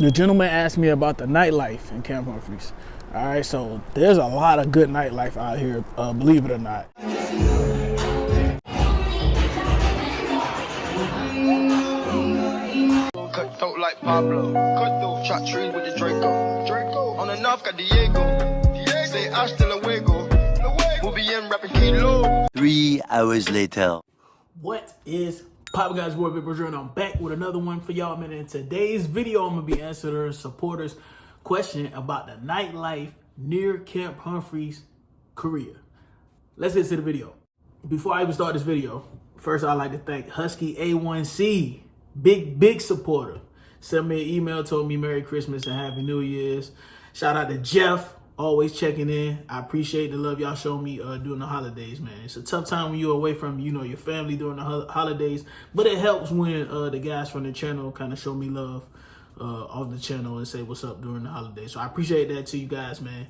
The gentleman asked me about the nightlife in Camp Humphreys. All right, so there's a lot of good nightlife out here, believe it or not. Cut throat like Pablo. Cut throat, shot trees with the Draco. On the north got Diego. Say hasta luego. We'll be in rapping kilo. 3 hours later. What is poppin', guys? Boy, Big Bro, and I'm back with another one for y'all, man. In today's video, I'm gonna be answering supporters' question about the nightlife near Camp Humphreys, Korea. Let's get to the video. Before I even start this video, first I'd like to thank Husky A1C, big supporter. Sent me an email, told me Merry Christmas and Happy New Year's. Shout out to Jeff, always checking in. I appreciate the love y'all show me during the holidays, man. It's a tough time when you're away from, your family during the holidays, but it helps when the guys from the channel kind of show me love off the channel and say what's up during the holidays. So I appreciate that to you guys, man.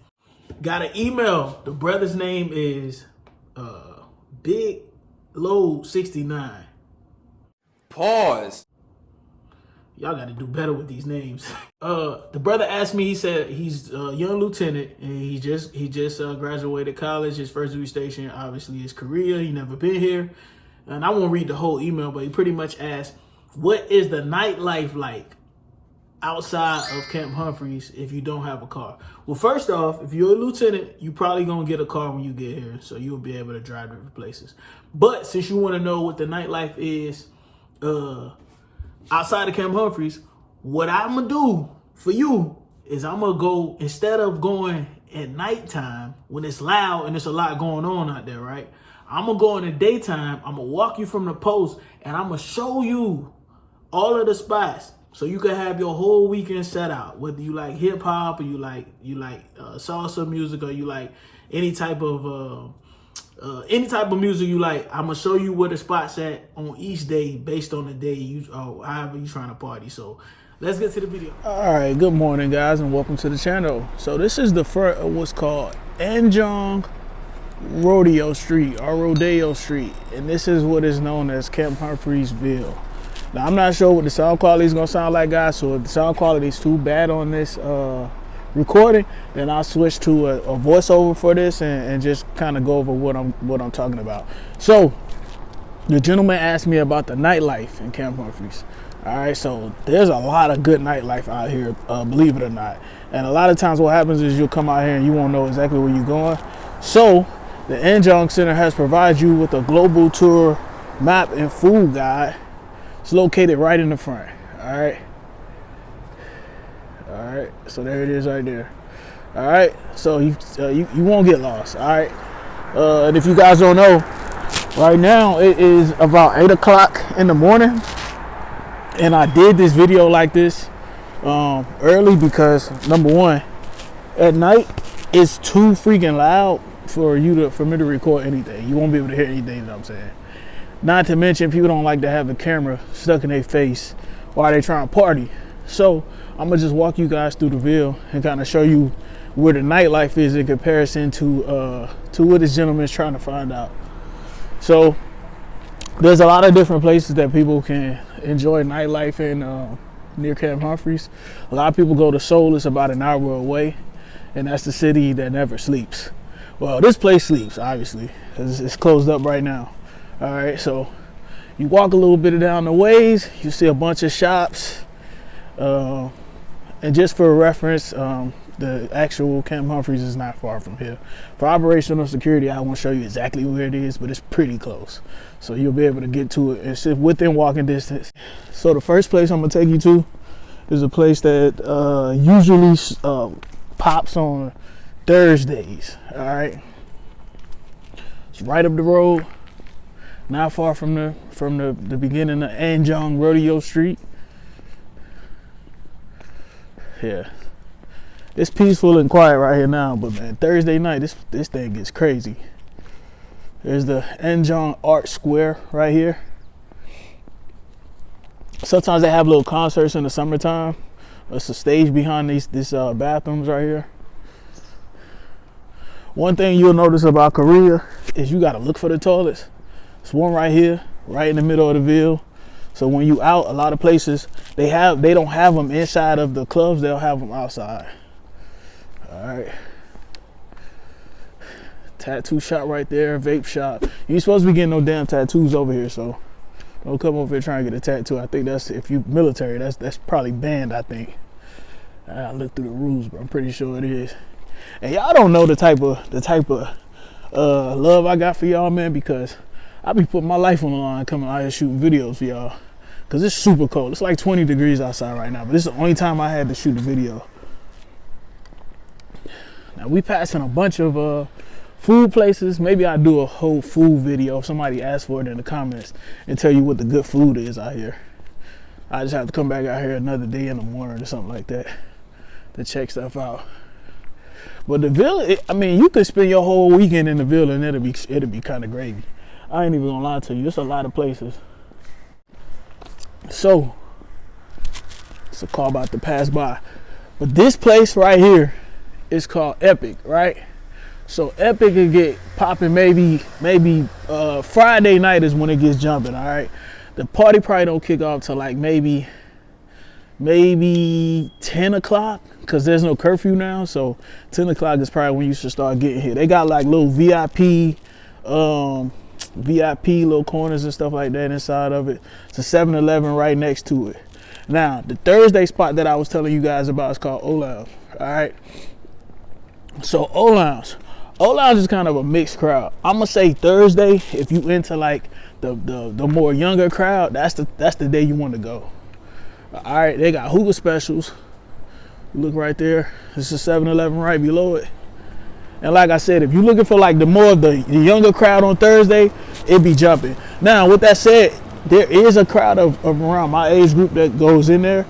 Got an email. The brother's name is Big Load 69. Pause. Y'all got to do better with these names. The brother asked me, he said he's a young lieutenant and he just graduated college. His first duty station obviously is Korea. He never been here. And I won't read the whole email, but he pretty much asked, what is the nightlife like outside of Camp Humphreys if you don't have a car? Well, first off, if you're a lieutenant, you probably gonna get a car when you get here, so you'll be able to drive different places. But since you want to know what the nightlife is outside of Camp Humphreys, what I'm gonna do for you is I'm gonna go, instead of going at nighttime when it's loud and there's a lot going on out there, right? I'm gonna go in the daytime. I'm gonna walk you from the post and I'm gonna show you all of the spots so you can have your whole weekend set out. Whether you like hip hop or you like salsa music or you like any type of music you like, I'm gonna show you where the spot's at on each day based on the day however you trying to party. So let's get to the video. All right, good morning, guys, and welcome to the channel. So this is the first what's called Anjong Rodeo Street or Rodeo Street, and this is what is known as Camp Humphreys Ville. Now I'm not sure what the sound quality is gonna sound like, guys, so if the sound quality is too bad on this recording, then I'll switch to a voiceover for this and just kind of go over what I'm talking about. So the gentleman asked me about the nightlife in Camp Humphreys. All right, so there's a lot of good nightlife out here, believe it or not. And a lot of times what happens is you'll come out here and you won't know exactly where you're going. So the Anjong Center has provided you with a global tour map and food guide. It's located right in the front. All right, so there it is right there. All right, so you won't get lost. All right, and if you guys don't know, right now it is about 8 o'clock in the morning, and I did this video like this early because number one, at night it's too freaking loud for me to record anything. You won't be able to hear anything that I'm saying. Not to mention, people don't like to have the camera stuck in their face while they trying to party. So I'm gonna just walk you guys through the Ville and kind of show you where the nightlife is in comparison to what this gentleman is trying to find out. So there's a lot of different places that people can enjoy nightlife in near Camp Humphreys. A lot of people go to Seoul. It's about an hour away, and that's the city that never sleeps. Well, this place sleeps, obviously, because it's closed up right now. All right, so you walk a little bit down the ways, you see a bunch of shops, and just for reference, the actual Camp Humphreys is not far from here. For operational security, I won't show you exactly where it is, but it's pretty close, so you'll be able to get to it. It's within walking distance. So the first place I'm gonna take you to is a place that usually pops on Thursdays. All right, it's right up the road. Not far from the beginning of Anjong Rodeo Street. Yeah, it's peaceful and quiet right here now, but man, Thursday night this thing gets crazy. There's the Anjong Art Square right here. Sometimes they have little concerts in the summertime. There's a stage behind these bathrooms right here. One thing you'll notice about Korea is you gotta look for the toilets. There's one right here, right in the middle of the Ville. So when you out, a lot of places they don't have them inside of the clubs. They'll have them outside. All right. Tattoo shop right there, vape shop. You ain't supposed to be getting no damn tattoos over here, so don't come over here trying to get a tattoo. I think that's, if you military, that's probably banned, I think. I looked through the rules, but I'm pretty sure it is. And y'all don't know the type of love I got for y'all, man, because I be putting my life on the line coming out here shooting videos for y'all. Cause it's super cold. It's like 20 degrees outside right now, but this is the only time I had to shoot a video. Now we passing a bunch of food places. Maybe I'll do a whole food video if somebody asks for it in the comments and tell you what the good food is out here. I just have to come back out here another day in the morning or something like that to check stuff out. But the Ville, I mean, you could spend your whole weekend in the Ville and it'll be kind of gravy. I ain't even gonna lie to you. It's a lot of places. So it's a car about to pass by. But this place right here is called Epic, right? So Epic could get popping maybe Friday night is when it gets jumping, all right? The party probably don't kick off till like maybe 10 o'clock because there's no curfew now. So 10 o'clock is probably when you should start getting here. They got like little VIP little corners and stuff like that inside of it. It's a 7-Eleven right next to it. Now, the Thursday spot that I was telling you guys about is called O-Lounge, all right? So O-Lounge is kind of a mixed crowd. I'm gonna say Thursday, if you into like the more younger crowd, that's the day you want to go. All right, they got hookah specials. You look right there. It's a 7-Eleven right below it. And like I said, if you're looking for like the more of the younger crowd on Thursday, it be jumping. Now, with that said, there is a crowd of around my age group that goes in there,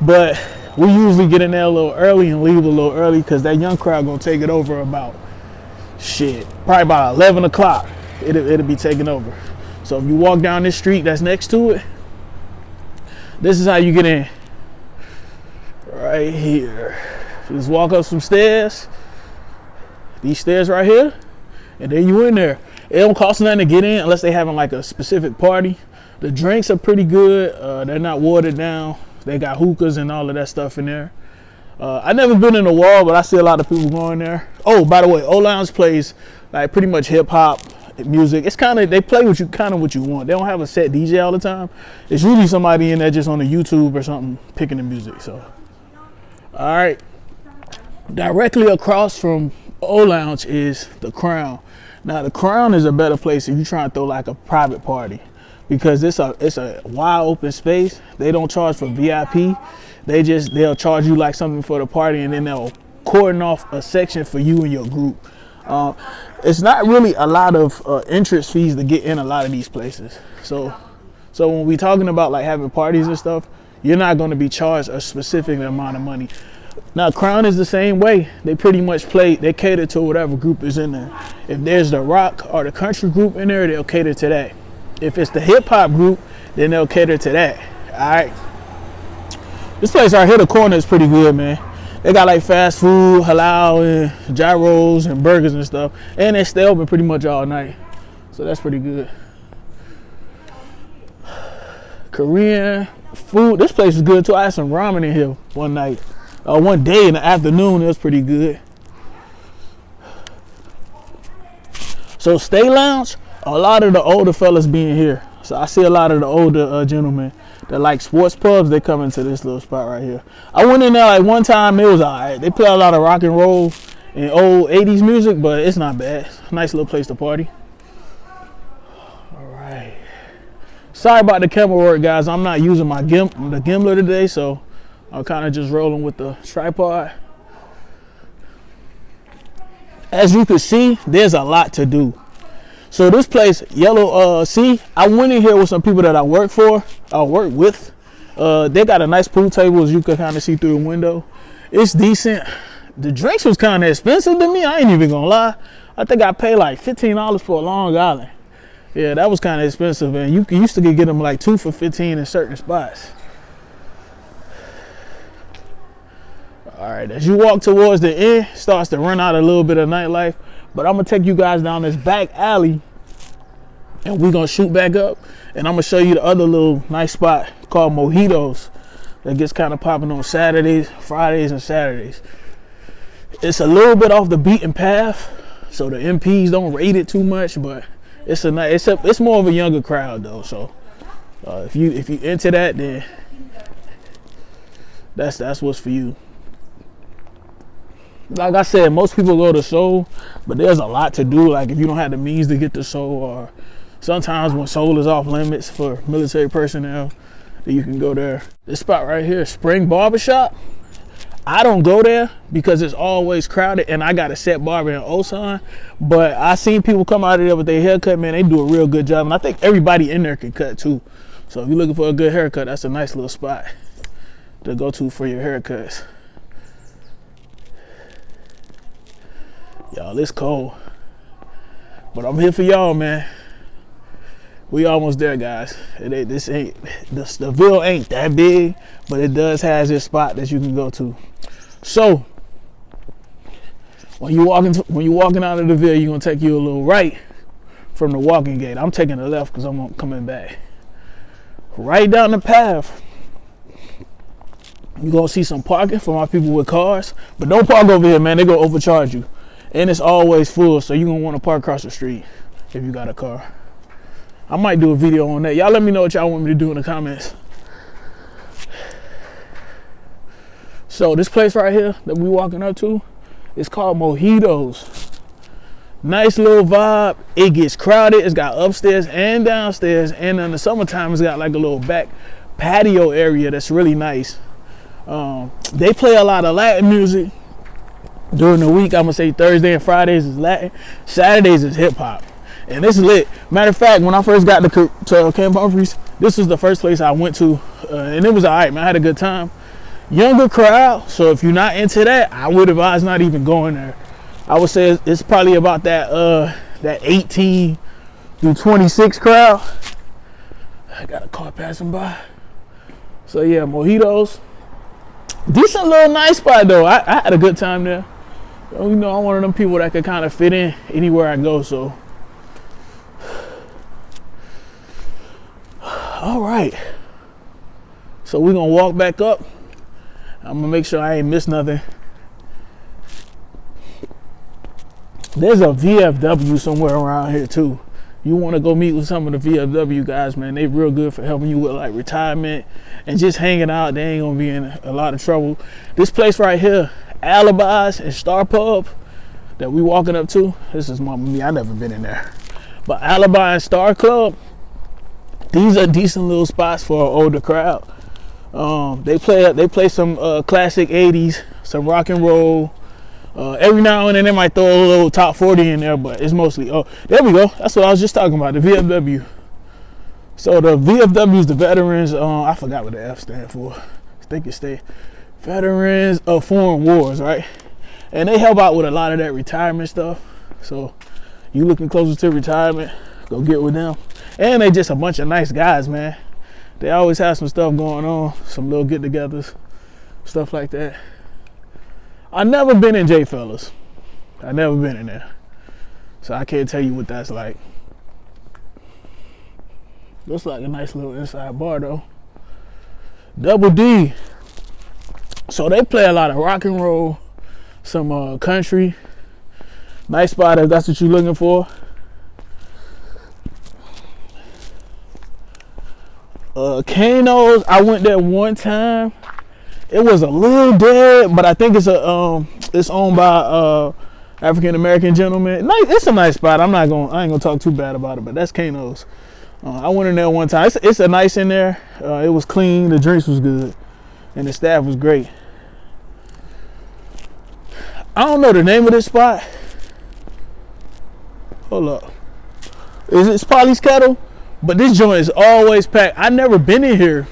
but we usually get in there a little early and leave a little early because that young crowd gonna take it over about probably about 11 o'clock. It'll be taken over. So if you walk down this street that's next to it, this is how you get in. Right here. Just walk up some stairs. These stairs right here, and then you in there. It don't cost nothing to get in unless they having like a specific party. The drinks are pretty good. They're not watered down. They got hookahs and all of that stuff in there. I never been in the wall, but I see a lot of people going there. Oh, by the way, O-Lounge plays like pretty much hip hop music. It's kind of, they play what you want. They don't have a set DJ all the time. It's usually somebody in there just on the YouTube or something picking the music. So, all right, directly across from O-Lounge is the Crown. Now the Crown is a better place if you're trying to throw like a private party because it's a wide open space. They don't charge for VIP. They'll charge you like something for the party and then they'll cordon off a section for you and your group. It's not really a lot of entrance fees to get in a lot of these places. So when we talking about like having parties and stuff, you're not going to be charged a specific amount of money. Now, Crown is the same way. They pretty much they cater to whatever group is in there. If there's the rock or the country group in there, they'll cater to that. If it's the hip hop group, then they'll cater to that. All right. This place right here, the corner, is pretty good, man. They got like fast food, halal, and gyros and burgers and stuff. And they stay open pretty much all night. So that's pretty good. Korean food. This place is good too. I had some ramen in here one night. One day in the afternoon, it was pretty good. So Stay Lounge, a lot of the older fellas being here. So I see a lot of the older gentlemen that like sports pubs. They come into this little spot right here. I went in there like one time. It was all right. They play a lot of rock and roll and old 80s music, but it's not bad. Nice little place to party. All right. Sorry about the camera work, guys. I'm not using the gimbal today, so I'm kind of just rolling with the tripod. As you can see, there's a lot to do. So this place, Yellow Sea, I went in here with some people that I work with. They got a nice pool table, as you can kind of see through the window. It's decent. The drinks was kind of expensive to me. I ain't even gonna lie. I think I paid like $15 for a Long Island. Yeah, that was kind of expensive, and you used to get them like 2 for $15 in certain spots. All right, as you walk towards the end, it starts to run out a little bit of nightlife, but I'm gonna take you guys down this back alley and we're gonna shoot back up, and I'm gonna show you the other little nice spot called Mojitos that gets kind of popping on Saturdays, Fridays, and Saturdays. It's a little bit off the beaten path, so the MPs don't rate it too much, but it's it's more of a younger crowd though. So if you into that, then that's what's for you. Like I said, most people go to Seoul, but there's a lot to do. Like if you don't have the means to get to Seoul, or sometimes when Seoul is off limits for military personnel, then you can go there. This spot right here, Spring Barbershop. I don't go there because it's always crowded, and I got a set barber in Osan. But I seen people come out of there with their haircut, man. They do a real good job, and I think everybody in there can cut too. So if you're looking for a good haircut, that's a nice little spot to go to for your haircuts. Y'all, it's cold, but I'm here for y'all, man. We almost there, guys. The Ville ain't that big, but it does have this spot that you can go to. So when you walking out of the Ville, you're gonna take you a little right from the walking gate. I'm taking the left because I'm coming back. Right down the path, you're gonna see some parking for my people with cars, but don't park over here, man. They're gonna overcharge you. And it's always full, so you're gonna want to park across the street if you got a car. I might do a video on that. Y'all let me know what y'all want me to do in the comments. So this place right here that we walking up to is called Mojitos. Nice little vibe. It gets crowded. It's got upstairs and downstairs, and in the summertime it's got like a little back patio area that's really nice. They play a lot of Latin music. During the week, I'm gonna say Thursday and Fridays is Latin, Saturdays is hip hop, and it's lit. Matter of fact, when I first got to Camp Humphreys, this was the first place I went to, and it was alright, man. I had a good time. Younger crowd, so if you're not into that, I would advise not even going there. I would say it's probably about that 18 through 26 crowd. I got a car passing by. So yeah, Mojitos. Decent little nice spot though. I had a good time there. You know, I'm one of them people that can kind of fit in anywhere I go, so. All right. So we're gonna walk back up. I'm gonna make sure I ain't missed nothing. There's a VFW somewhere around here too. You want to go meet with some of the VFW guys, man. They real good for helping you with like retirement and just hanging out. They ain't gonna be in a lot of trouble. This place right here, Alibis and Star Pub, that we walking up to. This is me. I never been in there, but Alibi and Star Club, these are decent little spots for an older crowd. They play some classic 80s, some rock and roll. Every now and then they might throw a little top 40 in there, but it's mostly, oh, there we go. That's what I was just talking about, the VFW. So the VFW is the Veterans, I forgot what the F stand for. I think it's the Veterans of Foreign Wars, right? And they help out with a lot of that retirement stuff. So you looking closer to retirement, go get with them. And they just a bunch of nice guys, man. They always have some stuff going on, some little get-togethers, stuff like that. I never been in J Fellas. I never been in there, so I can't tell you what that's like. Looks like a nice little inside bar though. Double D. So they play a lot of rock and roll, some country. Nice spot if that's what you're looking for. Kano's, I went there one time. It was a little dead, but I think it's owned by African American gentleman. Nice, it's a nice spot. I ain't gonna talk too bad about it, but that's Kano's. I went in there one time. It's a nice in there. It was clean. The drinks was good, and the staff was great. I don't know the name of this spot. Hold up. It's Polly's Kettle, but this joint is always packed. I never been in here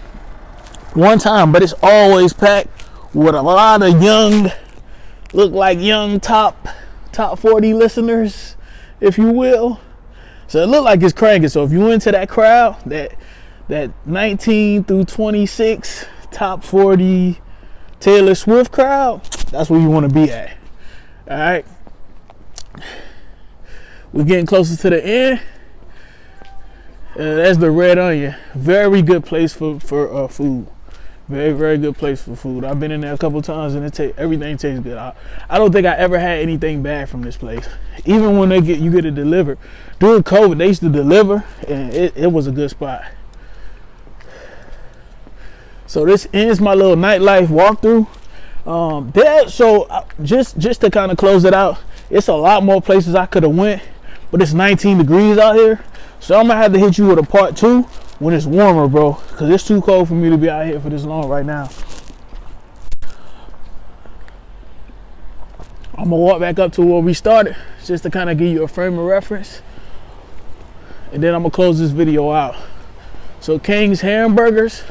one time, but it's always packed with a lot of young, look like young top 40 listeners, if you will. So it look like it's cranking. So if you into that crowd, that 19 through 26 top 40 Taylor Swift crowd, that's where you want to be at. All right, we're getting closer to the end. That's the Red Onion. Very good place for food. Very, very good place for food. I've been in there a couple times and everything tastes good. I don't think I ever had anything bad from this place. Even when you get it delivered. During COVID, they used to deliver, and it was a good spot. So this ends my little nightlife walkthrough. Just to kind of close it out, it's a lot more places I could have went, but it's 19 degrees out here. So I'm gonna have to hit you with a part 2 when it's warmer, bro, because it's too cold for me to be out here for this long right now. I'm gonna walk back up to where we started just to kind of give you a frame of reference, and then I'm gonna close this video out. So King's Hamburgers,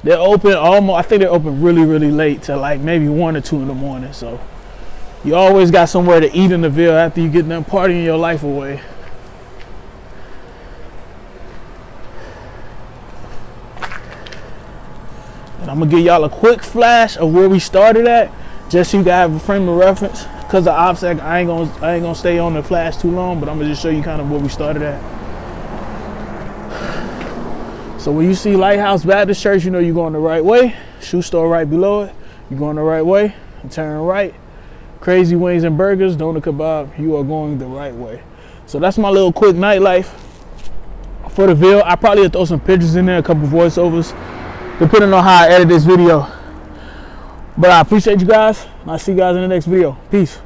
they're open I think they're open really, really late to like maybe 1 or 2 in the morning. So you always got somewhere to eat in the Ville after you get done partying your life away. And I'm gonna give y'all a quick flash of where we started at, just so you can have a frame of reference. Cause the OPSEC, I ain't gonna stay on the flash too long, but I'm gonna just show you kind of where we started at. So when you see Lighthouse Baptist Church, you know you're going the right way. Shoe store right below it, you're going the right way. Turn right. Crazy Wings and Burgers, Doner Kebab, you are going the right way. So that's my little quick nightlife for the Ville. I probably throw some pictures in there, a couple voiceovers, depending on how I edit this video. But I appreciate you guys, and I'll see you guys in the next video. Peace.